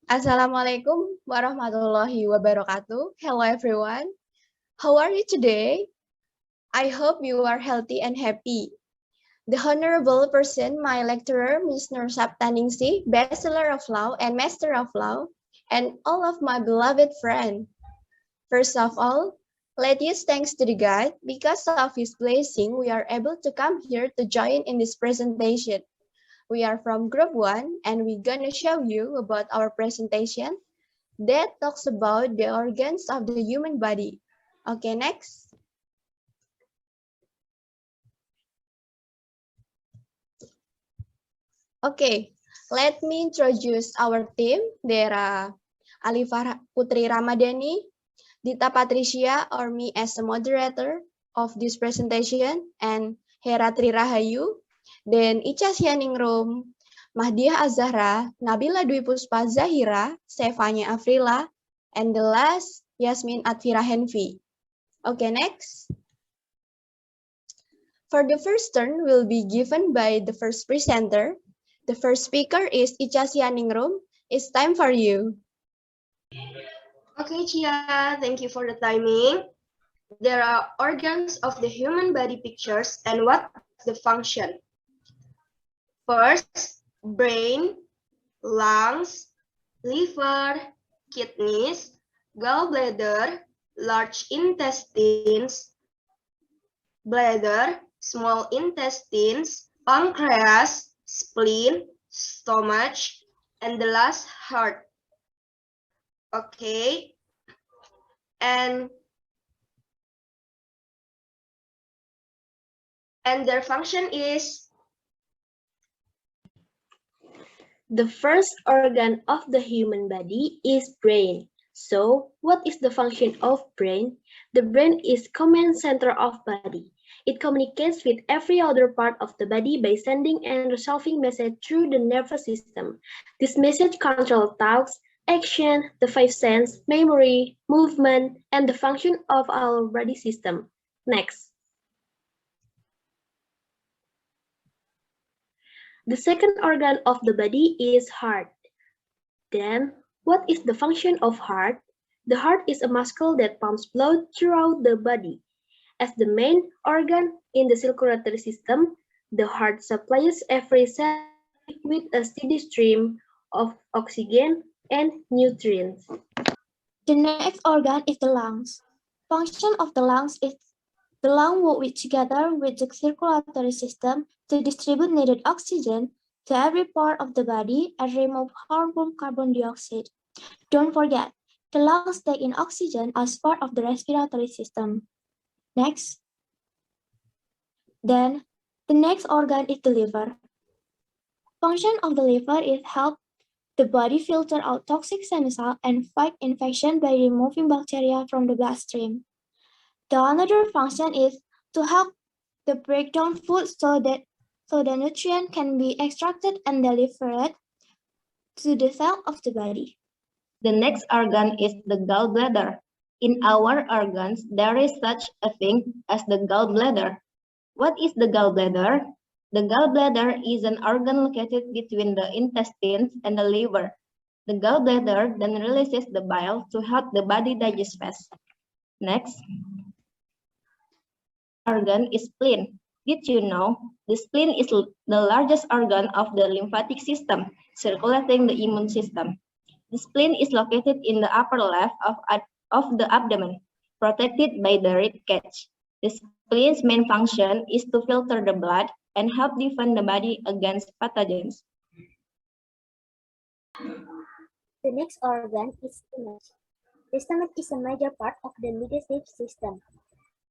Assalamualaikum warahmatullahi wabarakatuh. Hello everyone. How are you today? I hope you are healthy and happy. The honorable person, my lecturer, Ms. Nur Saptaningsih, Bachelor of Law and Master of Law, and all of my beloved friends. First of all, let us thanks to the God. Because of His blessing, we are able to come here to join in this presentation. We are from Group 1 and we're gonna show you about our presentation that talks about the organs of the human body. Okay, next. Okay, let me introduce our team. There are Alifah Putri Ramadhani, Dita Patricia, or me as a moderator of this presentation, and Heratri Rahayu, then Ica Sianingrum, Mahdiah Azahra, Nabila Dwi Puspa Zahira, Stefania Afrila, and the last, Yasmin Atfira Henvi. Okay, next. For the first turn will be given by the first presenter. The first speaker is Ica Sianingrum. It's time for you. Okay, Chia, thank you for the timing. There are organs of the human body pictures and what is the function. First, brain, lungs, liver, kidneys, gallbladder, large intestines, bladder, small intestines, pancreas, spleen, stomach, and the last heart. Okay, and their function is the first organ of the human body is brain. So, what is the function of brain? The brain is command center of body. It communicates with every other part of the body by sending and resolving message through the nervous system. This message controls thoughts, action, the five senses, memory, movement, and the function of our body system. Next. The second organ of the body is heart. Then, what is the function of heart? The heart is a muscle that pumps blood throughout the body. As the main organ in the circulatory system, the heart supplies every cell with a steady stream of oxygen and nutrients. The next organ is the lungs. Function of the lungs is the lung work together with the circulatory system to distribute needed oxygen to every part of the body and remove harmful carbon dioxide. Don't forget, the lungs take in oxygen as part of the respiratory system. Next. Then, the next organ is the liver. Function of the liver is help the body filter out toxic senescence and fight infection by removing bacteria from the bloodstream. The another function is to help the break down food so the nutrient can be extracted and delivered to the cell of the body. The next organ is the gallbladder. In our organs, there is such a thing as the gallbladder. What is the gallbladder? The gallbladder is an organ located between the intestines and the liver. The gallbladder then releases the bile to help the body digest fast. Next. Organ is spleen. Did you know the spleen is the largest organ of the lymphatic system, circulating the immune system. The spleen is located in the upper left of the abdomen, protected by the rib cage. The spleen's main function is to filter the blood and help defend the body against pathogens. The next organ is stomach. The stomach is a major part of the digestive system.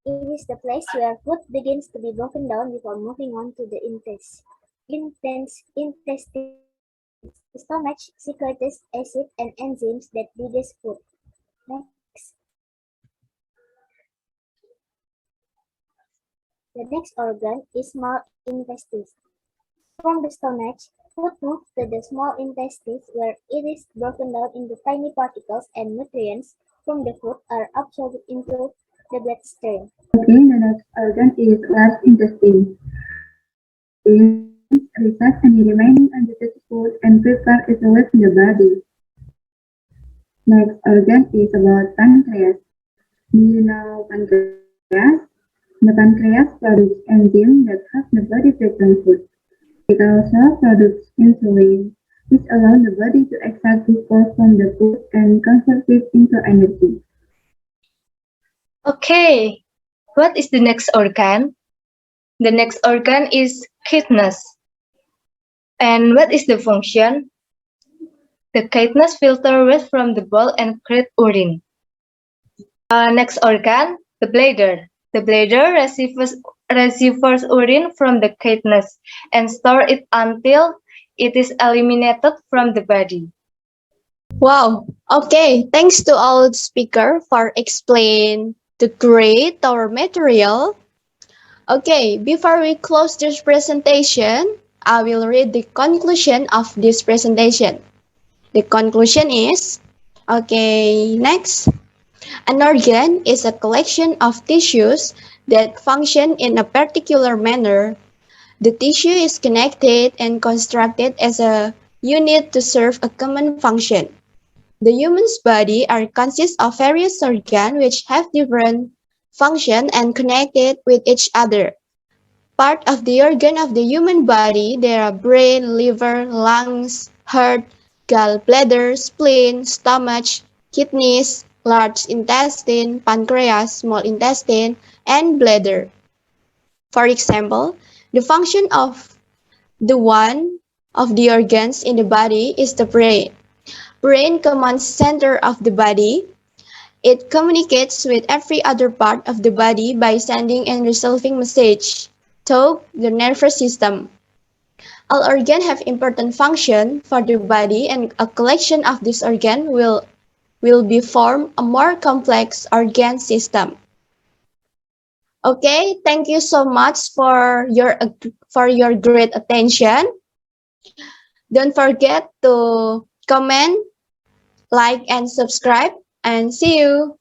It is the place where food begins to be broken down before moving on to the intestine. The stomach secretes acid and enzymes that digest food. Next. The next organ is small intestines. From the stomach, food moves to the small intestines where it is broken down into tiny particles and nutrients from the food are absorbed into the bloodstream. Okay, the next organ is large intestine. It resides any remaining undigested food and prepare it away from the body. Next organ is about pancreas. Do you know pancreas? The pancreas produces enzymes that help the body prepare food. It also produces insulin, which allows the body to extract glucose from the food and convert it into energy. Okay, what is the next organ? The next organ is kidneys. And what is the function? The kidneys filter waste from the bowel and create urine. Next organ, the bladder. The bladder receives urine from the kidneys and store it until it is eliminated from the body. Wow. Okay. Thanks to all speaker for explain the great our material. Okay. Before we close this presentation, I will read the conclusion of this presentation. The conclusion is, okay, next. An organ is a collection of tissues that function in a particular manner. The tissue is connected and constructed as a unit to serve a common function. The human's body consists of various organs which have different function and connected with each other. Part of the organ of the human body, there are brain, liver, lungs, heart, gallbladder, spleen, stomach, kidneys, large intestine, pancreas, small intestine, and bladder. For example, the function of the one of the organs in the body is the brain. Brain commands center of the body. It communicates with every other part of the body by sending and receiving message to the nervous system. All organs have important function for the body, and a collection of this organ will be form a more complex organ system. Okay, thank you so much for your great attention. Don't forget to comment, like, and subscribe, and see you.